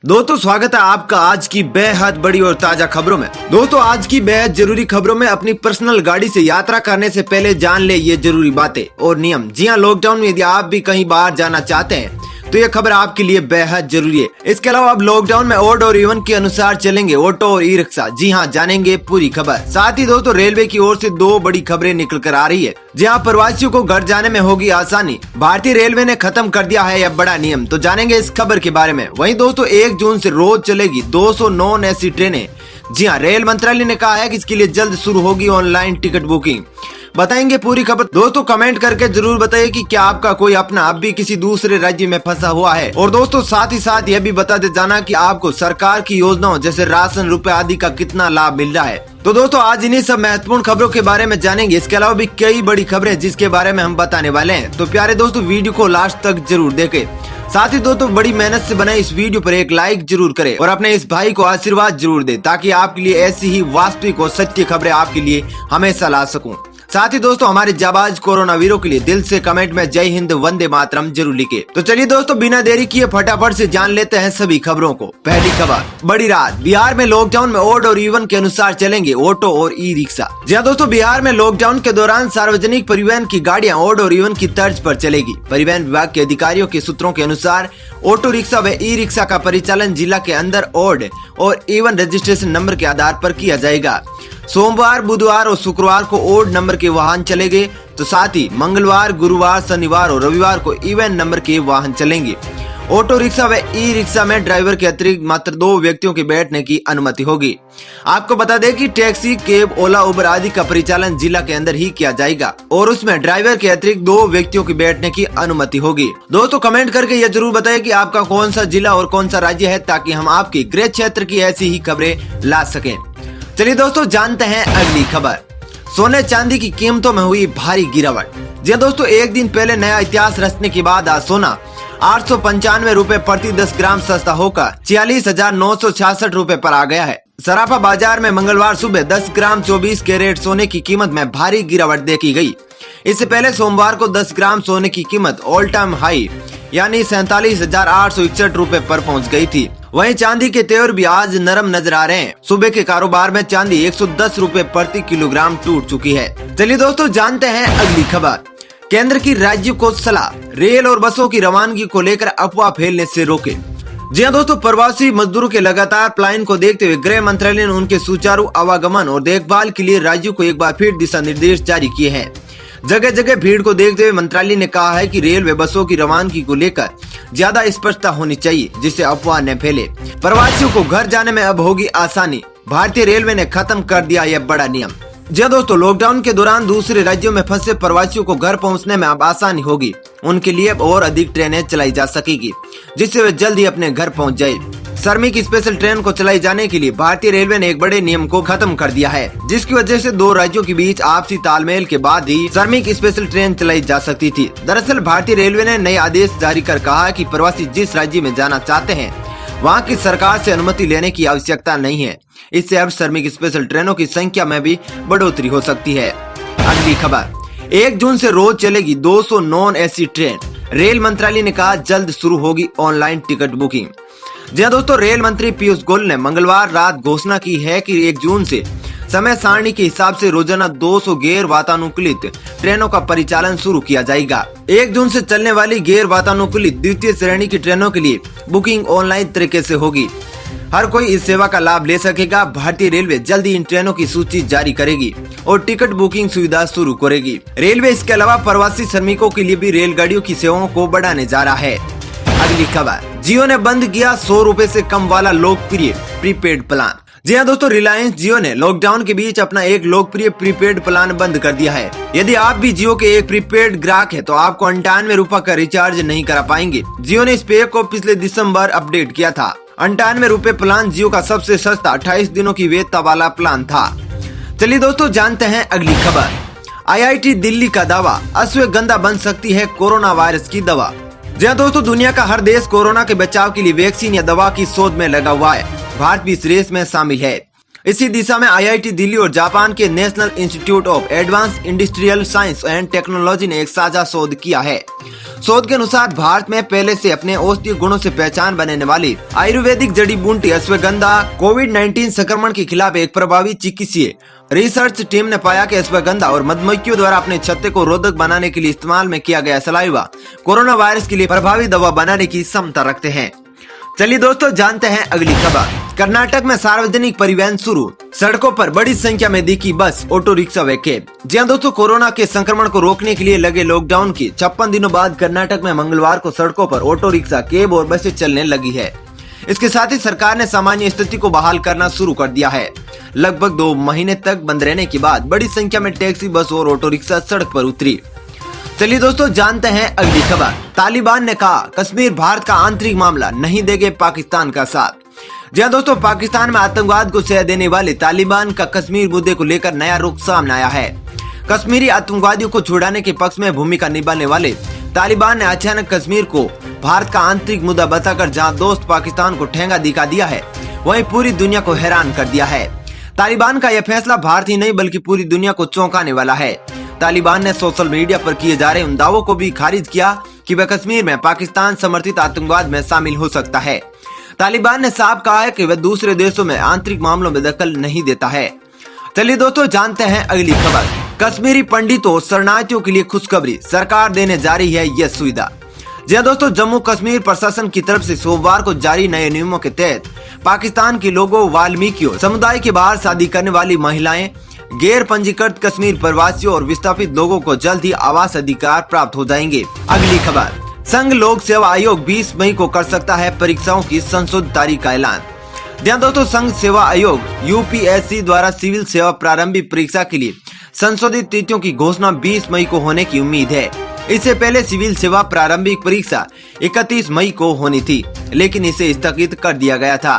दोस्तों स्वागत है आपका आज की बेहद बड़ी और ताजा खबरों में। दोस्तों आज की बेहद जरूरी खबरों में अपनी पर्सनल गाड़ी से यात्रा करने से पहले जान ले ये जरूरी बातें और नियम। जी हां, लॉकडाउन में यदि आप भी कहीं बाहर जाना चाहते हैं तो ये खबर आपके लिए बेहद जरूरी है। इसके अलावा अब लॉकडाउन में ओड और इवन के अनुसार चलेंगे ऑटो और ई रिक्शा। जी हाँ, जानेंगे पूरी खबर। साथ ही दोस्तों रेलवे की ओर से दो बड़ी खबरें निकल कर आ रही है। जी हाँ, प्रवासियों को घर जाने में होगी आसानी। भारतीय रेलवे ने खत्म कर दिया है यह बड़ा नियम, तो जानेंगे इस खबर के बारे में। वहीं दोस्तों 1 जून से रोज चलेगी 200 नॉन एसी ट्रेनें। जी हाँ, रेल मंत्रालय ने कहा है कि इसके लिए जल्द शुरू होगी ऑनलाइन टिकट बुकिंग। बताएंगे पूरी खबर। दोस्तों कमेंट करके जरूर बताइए कि क्या आपका कोई अपना अब भी किसी दूसरे राज्य में फंसा हुआ है। और दोस्तों साथ ही साथ यह भी बताते जाना कि आपको सरकार की योजनाओं जैसे राशन, रुपए आदि का कितना लाभ मिल रहा है। तो दोस्तों आज इन्हीं सब महत्वपूर्ण खबरों के बारे में जानेंगे। इसके अलावा भी कई बड़ी खबरें जिसके बारे में हम बताने वाले हैं। तो प्यारे दोस्तों वीडियो को लास्ट तक जरूर देखें। साथ ही दोस्तों बड़ी मेहनत से बनाई इस वीडियो पर एक लाइक जरूर करें और अपने इस भाई को आशीर्वाद जरूर दें, ताकि आपके लिए ऐसी ही वास्तविक और सच्ची खबरें आपके लिए हमेशा ला सकूं। साथ ही दोस्तों हमारे जाबाज कोरोना वीरों के लिए दिल से कमेंट में जय हिंद वंदे मातरम जरूर लिखे। तो चलिए दोस्तों बिना देरी किए फटाफट से जान लेते हैं सभी खबरों को। पहली खबर, बड़ी रात। बिहार में लॉकडाउन में ओड और इवन के अनुसार चलेंगे ऑटो और ई रिक्शा। जी हाँ दोस्तों, बिहार में लॉकडाउन के दौरान सार्वजनिक परिवहन की गाड़ियां ओड और इवन की तर्ज पर चलेगी। परिवहन विभाग के अधिकारियों के सूत्रों के अनुसार ऑटो रिक्शा व ई रिक्शा का परिचालन जिला के अंदर ओड और इवन रजिस्ट्रेशन नंबर के आधार पर किया जाएगा। सोमवार, बुधवार और शुक्रवार को ओड नंबर के वाहन चलेंगे, तो साथ ही मंगलवार, गुरुवार, शनिवार और रविवार को इवन नंबर के वाहन चलेंगे। ऑटो रिक्शा व ई रिक्शा में ड्राइवर के अतिरिक्त मात्र 2 व्यक्तियों के बैठने की अनुमति होगी। आपको बता दें कि टैक्सी, कैब, ओला, उबर आदि का परिचालन जिला के अंदर ही किया जाएगा और उसमें ड्राइवर के अतिरिक्त 2 व्यक्तियों के बैठने की अनुमति होगी। दोस्तों कमेंट करके यह जरूर बताएं कि आपका कौन सा जिला और कौन सा राज्य है, ताकि हम आपके गृह क्षेत्र की ऐसी ही खबरें ला सकें। चलिए दोस्तों जानते हैं अगली खबर। सोने चांदी की कीमतों में हुई भारी गिरावट। जी दोस्तों एक दिन पहले नया इतिहास रचने के बाद आज सोना 895 रुपए प्रति 10 ग्राम सस्ता होकर 46,966 रुपए पर आ गया है। सराफा बाजार में मंगलवार सुबह 10 ग्राम 24 कैरेट सोने की कीमत में भारी गिरावट देखी गई। इससे पहले सोमवार को 10 ग्राम सोने की कीमत ऑल टाइम हाई यानी 47,861 रुपए पर पहुंच गई थी। वहीं चांदी के तेवर भी आज नरम नजर आ रहे हैं। सुबह के कारोबार में चांदी 110 रुपए प्रति किलोग्राम टूट चुकी है। चलिए दोस्तों जानते हैं अगली खबर। केंद्र की राज्यों को सलाह, रेल और बसों की रवानगी को लेकर अफवाह फैलने से रोके। जी हाँ दोस्तों, प्रवासी मजदूरों के लगातार पलायन को देखते हुए गृह मंत्रालय ने उनके सुचारू आवागमन और देखभाल के लिए राज्यों को एक बार फिर दिशा निर्देश जारी किए हैं। जगह जगह भीड़ को देखते हुए मंत्रालय ने कहा है कि रेल व बसों की रवानगी को लेकर ज्यादा स्पष्टता होनी चाहिए, जिससे अफवाह न फैले। प्रवासियों को घर जाने में अब होगी आसानी। भारतीय रेलवे ने खत्म कर दिया यह बड़ा नियम। जी दोस्तों, लॉकडाउन के दौरान दूसरे राज्यों में फंसे प्रवासियों को घर पहुंचने में अब आसानी होगी। उनके लिए अब और अधिक ट्रेनें चलाई जा सकेगी, जिससे वे जल्द ही अपने घर पहुंच जाए। श्रमिक स्पेशल ट्रेन को चलाई जाने के लिए भारतीय रेलवे ने एक बड़े नियम को खत्म कर दिया है, जिसकी वजह से 2 राज्यों के बीच आपसी तालमेल के बाद ही श्रमिक स्पेशल ट्रेन चलाई जा सकती थी। दरअसल भारतीय रेलवे ने नए आदेश जारी कर कहा कि प्रवासी जिस राज्य में जाना चाहते हैं वहां की सरकार से अनुमति लेने की आवश्यकता नहीं है। इससे अब श्रमिक स्पेशल ट्रेनों की संख्या में भी बढ़ोतरी हो सकती है। अगली खबर, 1 जून से रोज चलेगी 200 नॉन एसी ट्रेन। रेल मंत्रालय ने कहा जल्द शुरू होगी ऑनलाइन टिकट बुकिंग। जी हाँ दोस्तों, रेल मंत्री पीयूष गोयल ने मंगलवार रात घोषणा की है कि 1 जून से समय सारणी के हिसाब से रोजाना 200 गैर वातानुकूलित ट्रेनों का परिचालन शुरू किया जाएगा। 1 जून से चलने वाली गैर वातानुकूलित द्वितीय श्रेणी की ट्रेनों के लिए बुकिंग ऑनलाइन तरीके से होगी। हर कोई इस सेवा का लाभ ले सकेगा। भारतीय रेलवे जल्द ही इन ट्रेनों की सूची जारी करेगी और टिकट बुकिंग सुविधा शुरू करेगी। रेलवे इसके अलावा प्रवासी श्रमिकों के लिए भी रेलगाड़ियों की सेवाओं को बढ़ाने जा रहा है। अगली खबर, जियो ने बंद किया 100 रुपए से कम वाला लोकप्रिय प्रीपेड प्लान। जी हाँ दोस्तों, रिलायंस जियो ने लॉकडाउन के बीच अपना एक लोकप्रिय प्रीपेड प्लान बंद कर दिया है। यदि आप भी जियो के एक प्रीपेड ग्राहक है तो आपको 98 रुपए का रिचार्ज नहीं करा पाएंगे। जियो ने इस पैक को पिछले दिसंबर अपडेट किया था। 98 रुपए प्लान जियो का सबसे सस्ता 28 दिनों की वैधता वाला प्लान था। चलिए दोस्तों जानते हैं अगली खबर। IIT दिल्ली का दावा, अश्वगंधा बन सकती है कोरोना वायरस की दवा। जी हाँ दोस्तों, दुनिया का हर देश कोरोना के बचाव के लिए वैक्सीन या दवा की शोध में लगा हुआ है। भारत भी इस रेस में शामिल है। इसी दिशा में IIT दिल्ली और जापान के national institute of advance industrial science and technology ने एक साझा शोध किया है। शोध के अनुसार भारत में पहले से अपने औषधीय गुणों से पहचान बनाने वाली आयुर्वेदिक जड़ी बूटी अश्वगंधा कोविड-19 संक्रमण के खिलाफ एक प्रभावी चिकित्सीय रिसर्च टीम ने पाया कि अश्वगंधा और मधुमक्खियों द्वारा अपने छत्ते को रोधक बनाने के लिए इस्तेमाल में किया गया सलाइवा कोरोना वायरस के लिए प्रभावी दवा बनाने की क्षमता रखते हैं। चलिए दोस्तों, जानते हैं अगली खबर। कर्नाटक में सार्वजनिक परिवहन शुरू, सड़कों पर बड़ी संख्या में दिखी बस, ऑटो रिक्शा व कैब। जी हां दोस्तों, कोरोना के संक्रमण को रोकने के लिए लगे लॉकडाउन की 56 दिनों बाद कर्नाटक में मंगलवार को सड़कों पर ऑटो रिक्शा, कैब और बसें चलने लगी है। इसके साथ ही सरकार ने सामान्य स्थिति को बहाल करना शुरू कर दिया है। लगभग 2 महीने तक बंद रहने के बाद बड़ी संख्या में टैक्सी, बस और ऑटो रिक्शा सड़क पर उतरी। चलिए दोस्तों, जानते हैं अगली खबर। तालिबान ने कहा कश्मीर भारत का आंतरिक मामला, नहीं देंगे पाकिस्तान का साथ। जी हां दोस्तों, पाकिस्तान में आतंकवाद को सह देने वाले तालिबान का कश्मीर मुद्दे को लेकर नया रुख सामने आया है। कश्मीरी आतंकवादियों को छुड़ाने के पक्ष में भूमिका निभाने वाले तालिबान ने अचानक कश्मीर को भारत का आंतरिक मुद्दा बताकर जहां दोस्त पाकिस्तान को ठेंगा दिखा दिया है, वहीं पूरी दुनिया को हैरान कर दिया है। तालिबान का यह फैसला भारत ही नहीं बल्कि पूरी दुनिया को चौंकाने वाला है। तालिबान ने सोशल मीडिया पर किए जा रहे उन दावों को भी खारिज किया कि वह कश्मीर में पाकिस्तान समर्थित आतंकवाद में शामिल हो सकता है। तालिबान ने साफ कहा है कि वह दूसरे देशों में आंतरिक मामलों में दखल नहीं देता है। चलिए दोस्तों, जानते हैं अगली खबर। कश्मीरी पंडितों और शरणार्थियों के लिए खुशखबरी, सरकार देने जा रही है यह सुविधा। जी हां दोस्तों, जम्मू कश्मीर प्रशासन की तरफ से सोमवार को जारी नए नियमों के तहत पाकिस्तान के लोगों, वाल्मीकियों समुदाय के बाहर शादी करने वाली महिलाएं, गैर पंजीकृत कश्मीर प्रवासियों और विस्थापित लोगों को जल्द ही आवास अधिकार प्राप्त हो जाएंगे। अगली खबर, संघ लोक सेवा आयोग 20 मई को कर सकता है परीक्षाओं की संशोधित तारीख का ऐलान। ध्यान दोस्तों, संघ सेवा आयोग UPSC द्वारा सिविल सेवा प्रारंभिक परीक्षा के लिए संशोधित तिथियों की घोषणा 20 मई को होने की उम्मीद है। इससे पहले सिविल सेवा प्रारंभिक परीक्षा 31 मई को होनी थी, लेकिन इसे स्थगित कर दिया गया था।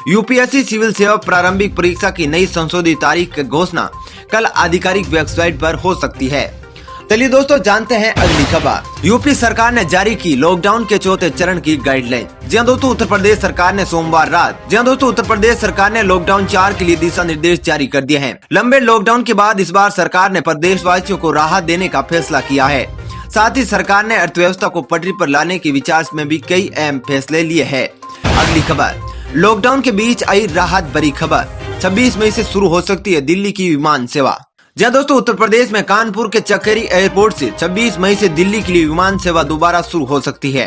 UPSC सिविल सेवा प्रारंभिक परीक्षा की नई संशोधित तारीख की घोषणा कल आधिकारिक वेबसाइट पर हो सकती है। चलिए दोस्तों, जानते हैं अगली खबर। यूपी सरकार ने जारी की लॉकडाउन के चौथे चरण की गाइडलाइन। जी हां दोस्तों, उत्तर प्रदेश सरकार ने सोमवार रात उत्तर प्रदेश सरकार ने लॉकडाउन 4 के लिए दिशा निर्देश जारी कर दिए हैं। लंबे लॉकडाउन के बाद इस बार सरकार ने प्रदेशवासियों को राहत देने का फैसला किया है। साथ ही सरकार ने अर्थव्यवस्था को पटरी पर लाने के विचार में भी कई अहम फैसले लिए हैं। अगली खबर, लॉकडाउन के बीच आई राहत भरी खबर, 26 मई से शुरू हो सकती है दिल्ली की विमान सेवा। जी दोस्तों, उत्तर प्रदेश में कानपुर के चक्केरी एयरपोर्ट से 26 मई से दिल्ली के लिए विमान सेवा दोबारा शुरू हो सकती है।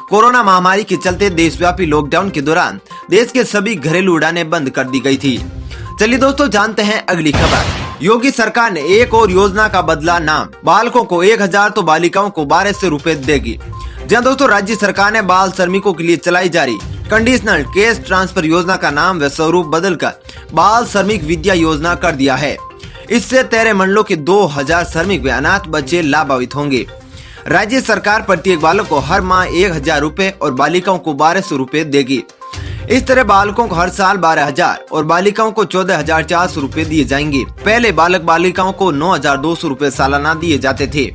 कोरोना महामारी के चलते देशव्यापी लॉकडाउन के दौरान देश के सभी घरेलू उड़ानें बंद कर दी गई थी। चलिए दोस्तों, जानते हैं अगली खबर। योगी सरकार ने एक और योजना का बदला नाम, बालकों को 1000 तो बालिकाओं को 1200 रुपए देगी। जी दोस्तों, राज्य सरकार ने बाल श्रमिकों के लिए चलाई जा रही कंडीशनल कैश ट्रांसफर योजना का नाम व स्वरूप बदलकर बाल श्रमिक विद्या योजना कर दिया है। इससे 13 मंडलों के 2000 श्रमिक व अनाथ बच्चे लाभान्वित होंगे। राज्य सरकार प्रत्येक बालक को हर माह 1000 रुपए और बालिकाओं को 1200 रुपए देगी। इस तरह बालकों को हर साल 12000 और बालिकाओं को 14400 रुपए दिए जाएंगे। पहले बालक बालिकाओं को 9200 रुपए सालाना दिए जाते थे।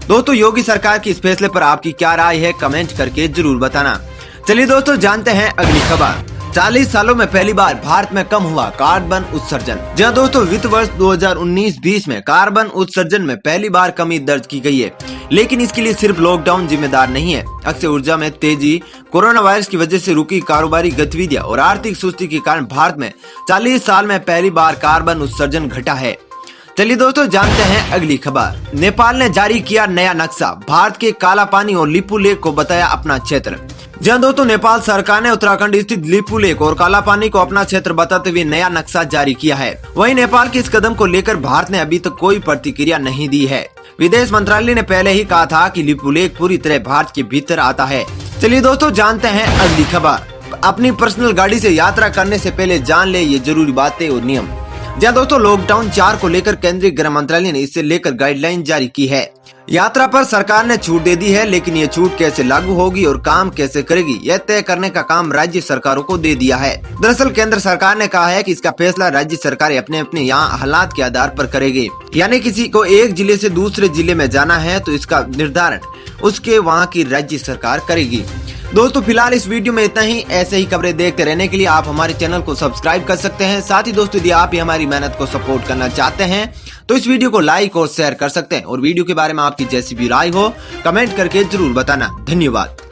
दोस्तों, योगी सरकार की इस फैसले पर आपकी क्या राय है, कमेंट करके जरूर बताना। चलिए दोस्तों, जानते हैं अगली खबर। 40 सालों में पहली बार भारत में कम हुआ कार्बन उत्सर्जन। जी हां दोस्तों, वित्त वर्ष 2019-20 में कार्बन उत्सर्जन में पहली बार कमी दर्ज की गई है, लेकिन इसके लिए सिर्फ लॉकडाउन जिम्मेदार नहीं है। अक्षय ऊर्जा में तेजी, कोरोना वायरस की वजह से रुकी कारोबारी गतिविधियां और आर्थिक सुस्ती के कारण भारत में 40 साल में पहली बार कार्बन उत्सर्जन घटा है। चलिए दोस्तों, जानते हैं अगली खबर। नेपाल ने जारी किया नया नक्शा, भारत के काला पानी और लिपू लेक को बताया अपना क्षेत्र। जी हां दोस्तों, नेपाल सरकार ने उत्तराखंड स्थित लिपू लेक और काला पानी को अपना क्षेत्र बताते हुए नया नक्शा जारी किया है। वहीं नेपाल के इस कदम को लेकर भारत ने अभी तक कोई प्रतिक्रिया नहीं दी है। विदेश मंत्रालय ने पहले ही कहा था कि लिपू लेक पूरी तरह भारत के भीतर आता है। चलिए दोस्तों, जानते हैं अगली खबर। अपनी पर्सनल गाड़ी से यात्रा करने से पहले जान ले ये जरूरी बातें और नियम। जी हां दोस्तों, लॉकडाउन 4 को लेकर केंद्रीय गृह मंत्रालय ने इससे लेकर गाइडलाइन जारी की है। यात्रा पर सरकार ने छूट दे दी है, लेकिन ये छूट कैसे लागू होगी और काम कैसे करेगी, यह तय करने का काम राज्य सरकारों को दे दिया है। दरअसल केंद्र सरकार ने कहा है कि इसका फैसला राज्य सरकारें अपने अपने यहाँ हालात के आधार पर करेगी। यानी किसी को एक जिले से दूसरे जिले में जाना है तो इसका निर्धारण उसके वहाँ की राज्य सरकार करेगी। दोस्तों फिलहाल इस वीडियो में इतना ही। ऐसे ही खबरें देखते रहने के लिए आप हमारे चैनल को सब्सक्राइब कर सकते हैं। साथ ही दोस्तों यदि आप भी हमारी मेहनत को सपोर्ट करना चाहते हैं तो इस वीडियो को लाइक और शेयर कर सकते हैं। और वीडियो के बारे में आपकी जैसी भी राय हो कमेंट करके जरूर बताना। धन्यवाद।